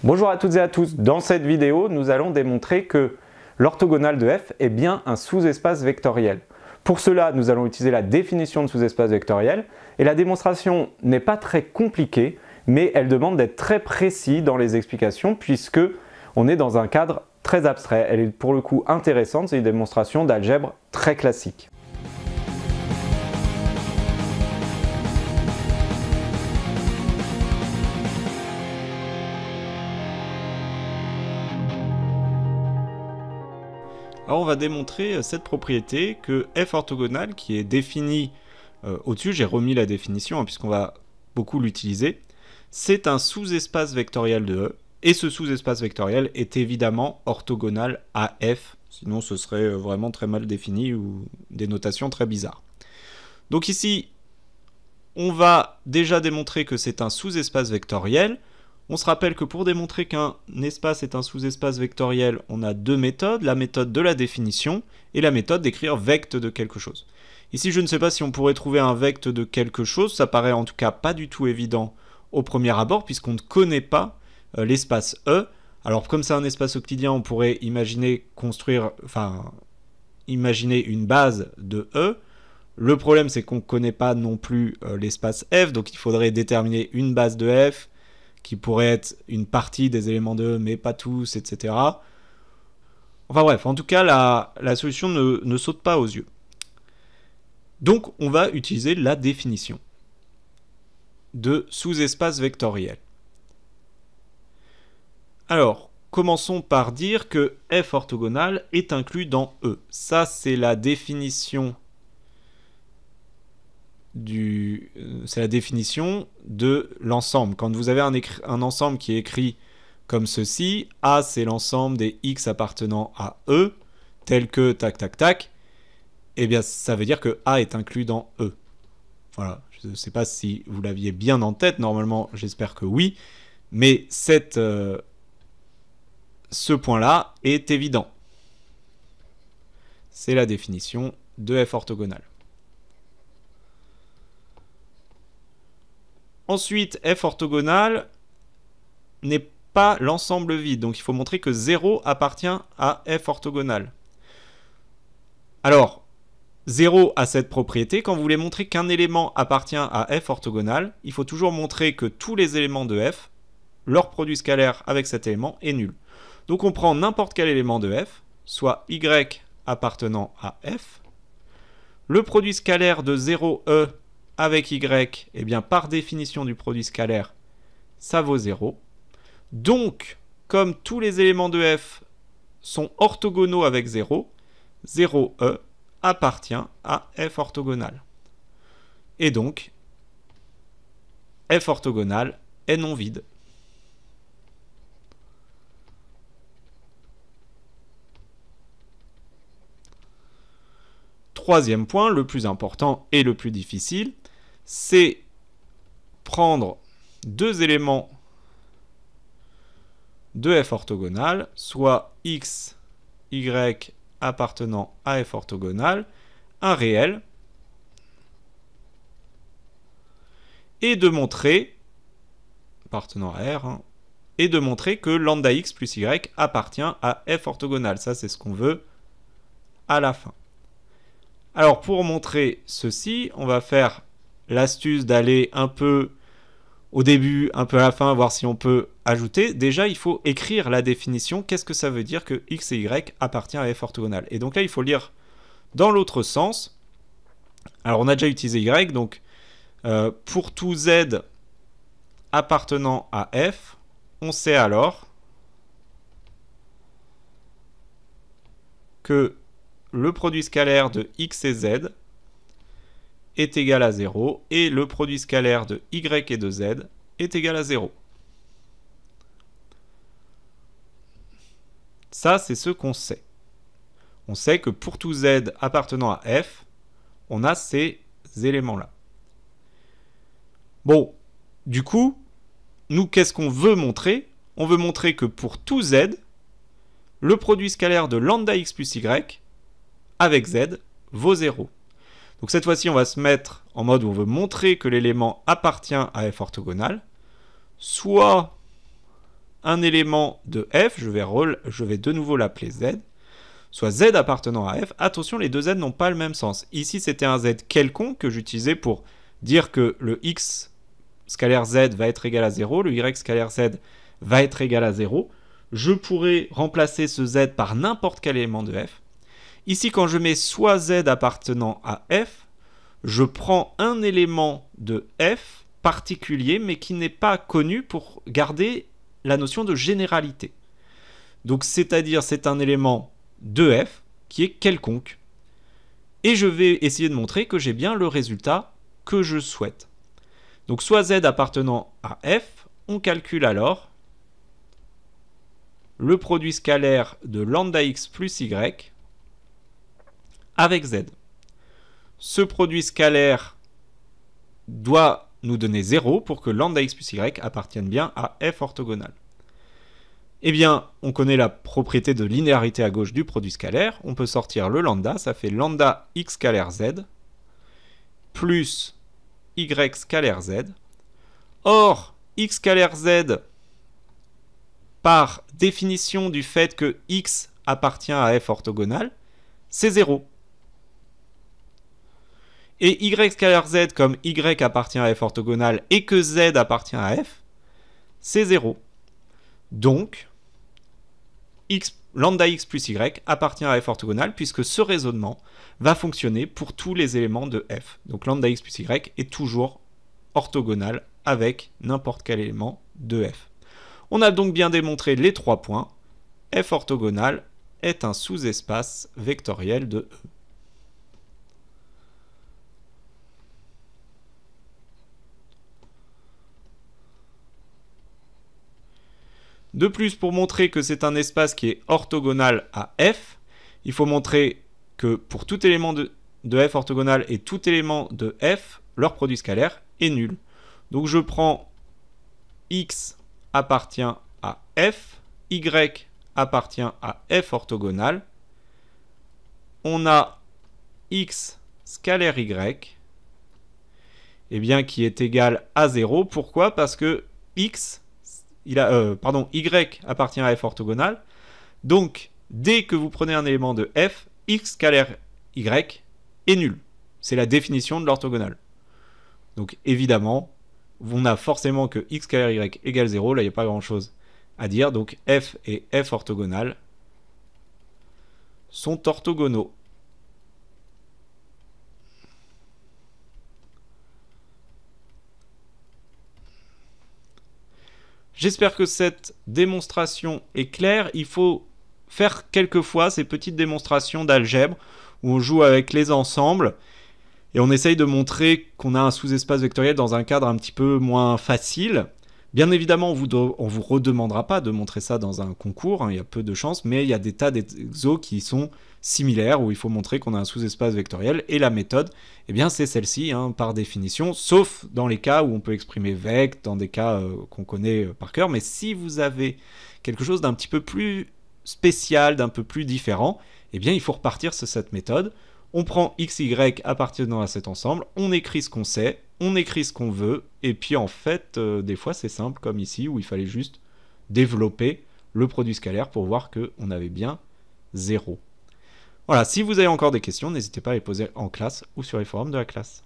Bonjour à toutes et à tous, dans cette vidéo nous allons démontrer que l'orthogonale de f est bien un sous-espace vectoriel. Pour cela nous allons utiliser la définition de sous-espace vectoriel et la démonstration n'est pas très compliquée mais elle demande d'être très précis dans les explications puisque on est dans un cadre très abstrait. Elle est pour le coup intéressante, c'est une démonstration d'algèbre très classique. Alors on va démontrer cette propriété que f orthogonale, qui est définie au-dessus, j'ai remis la définition puisqu'on va beaucoup l'utiliser, c'est un sous-espace vectoriel de E, et ce sous-espace vectoriel est évidemment orthogonal à f, sinon ce serait vraiment très mal défini ou des notations très bizarres. Donc ici, on va déjà démontrer que c'est un sous-espace vectoriel. On se rappelle que pour démontrer qu'un espace est un sous-espace vectoriel, on a deux méthodes, la méthode de la définition et la méthode d'écrire vecte de quelque chose. Ici, je ne sais pas si on pourrait trouver un vecte de quelque chose, ça paraît en tout cas pas du tout évident au premier abord, puisqu'on ne connaît pas l'espace E. Alors, comme c'est un espace euclidien, on pourrait imaginer imaginer une base de E. Le problème, c'est qu'on ne connaît pas non plus l'espace F, donc il faudrait déterminer une base de F, qui pourrait être une partie des éléments de E, mais pas tous, etc. Enfin bref, en tout cas, la solution ne saute pas aux yeux. Donc, on va utiliser la définition de sous-espace vectoriel. Alors, commençons par dire que f orthogonale est inclus dans E. Ça, c'est la définition de l'ensemble. Quand vous avez un ensemble qui est écrit comme ceci, A c'est l'ensemble des x appartenant à E, tel que tac tac tac, eh bien ça veut dire que A est inclus dans E. Voilà, je ne sais pas si vous l'aviez bien en tête, normalement j'espère que oui, mais ce point-là est évident. C'est la définition de f orthogonale. Ensuite, f orthogonale n'est pas l'ensemble vide, donc il faut montrer que 0 appartient à f orthogonale. Alors, 0 a cette propriété, quand vous voulez montrer qu'un élément appartient à f orthogonale, il faut toujours montrer que tous les éléments de f, leur produit scalaire avec cet élément est nul. Donc on prend n'importe quel élément de f, soit y appartenant à f, le produit scalaire de 0e avec y, eh bien par définition du produit scalaire, ça vaut 0. Donc, comme tous les éléments de f sont orthogonaux avec 0, 0e appartient à f orthogonale. Et donc, f orthogonale est non vide. Troisième point, le plus important et le plus difficile, c'est prendre deux éléments de f orthogonale, soit x, y appartenant à f orthogonale, un réel, et de montrer, appartenant à R, et de montrer que lambda x plus y appartient à f orthogonale. Ça, c'est ce qu'on veut à la fin. Alors, pour montrer ceci, on va faire l'astuce d'aller un peu au début, un peu à la fin, voir si on peut ajouter. Déjà, il faut écrire la définition. Qu'est-ce que ça veut dire que x et y appartient à f orthogonale? Et donc là, il faut lire dans l'autre sens. Alors, on a déjà utilisé y, donc pour tout z appartenant à f, on sait alors que le produit scalaire de x et z est égal à 0 et le produit scalaire de y et de z est égal à 0. Ça, c'est ce qu'on sait. On sait que pour tout z appartenant à f, on a ces éléments-là. Bon, du coup, nous, qu'est-ce qu'on veut montrer? On veut montrer que pour tout z, le produit scalaire de lambda x plus y avec z vaut 0. Donc cette fois-ci, on va se mettre en mode où on veut montrer que l'élément appartient à f orthogonale, soit un élément de f, je vais de nouveau l'appeler z, soit z appartenant à f. Attention, les deux z n'ont pas le même sens. Ici, c'était un z quelconque que j'utilisais pour dire que le x scalaire z va être égal à 0, le y scalaire z va être égal à 0. Je pourrais remplacer ce z par n'importe quel élément de f. Ici, quand je mets soit z appartenant à f, je prends un élément de f particulier, mais qui n'est pas connu pour garder la notion de généralité. Donc, c'est-à-dire, c'est un élément de f qui est quelconque. Et je vais essayer de montrer que j'ai bien le résultat que je souhaite. Donc, soit z appartenant à f, on calcule alors le produit scalaire de lambda x plus y avec z. Ce produit scalaire doit nous donner 0 pour que lambda x plus y appartienne bien à f orthogonal. Eh bien, on connaît la propriété de linéarité à gauche du produit scalaire. On peut sortir le lambda, ça fait lambda x scalaire z plus y scalaire z. Or, x scalaire z, par définition du fait que x appartient à f orthogonal, c'est 0. Et y scalaire z, comme y appartient à f orthogonal et que z appartient à f, c'est 0. Donc, lambda x plus y appartient à f orthogonal puisque ce raisonnement va fonctionner pour tous les éléments de f. Donc lambda x plus y est toujours orthogonal avec n'importe quel élément de f. On a donc bien démontré les 3 points. F orthogonal est un sous-espace vectoriel de E. De plus, pour montrer que c'est un espace qui est orthogonal à f, il faut montrer que pour tout élément de f orthogonal et tout élément de f, leur produit scalaire est nul. Donc je prends x appartient à f, y appartient à f orthogonal. On a x scalaire y, eh bien, qui est égal à 0. Pourquoi? Parce que y appartient à f orthogonal. Donc, dès que vous prenez un élément de f, x scalaire y est nul. C'est la définition de l'orthogonale. Donc, évidemment, on a forcément que x scalaire y égale 0. Là, il n'y a pas grand-chose à dire. Donc, f et f orthogonal sont orthogonaux. J'espère que cette démonstration est claire. Il faut faire quelquefois ces petites démonstrations d'algèbre où on joue avec les ensembles et on essaye de montrer qu'on a un sous-espace vectoriel dans un cadre un petit peu moins facile. Bien évidemment, on vous redemandera pas de montrer ça dans un concours, hein, il y a peu de chances, mais il y a des tas d'exos qui sont similaires où il faut montrer qu'on a un sous-espace vectoriel et la méthode, eh bien c'est celle-ci hein, par définition, sauf dans les cas où on peut exprimer vect, dans des cas qu'on connaît par cœur, mais si vous avez quelque chose d'un petit peu plus spécial, d'un peu plus différent, eh bien il faut repartir sur cette méthode. On prend x, y appartenant à cet ensemble, on écrit ce qu'on sait, on écrit ce qu'on veut, et puis en fait, des fois c'est simple comme ici où il fallait juste développer le produit scalaire pour voir qu'on avait bien 0. Voilà, si vous avez encore des questions, n'hésitez pas à les poser en classe ou sur les forums de la classe.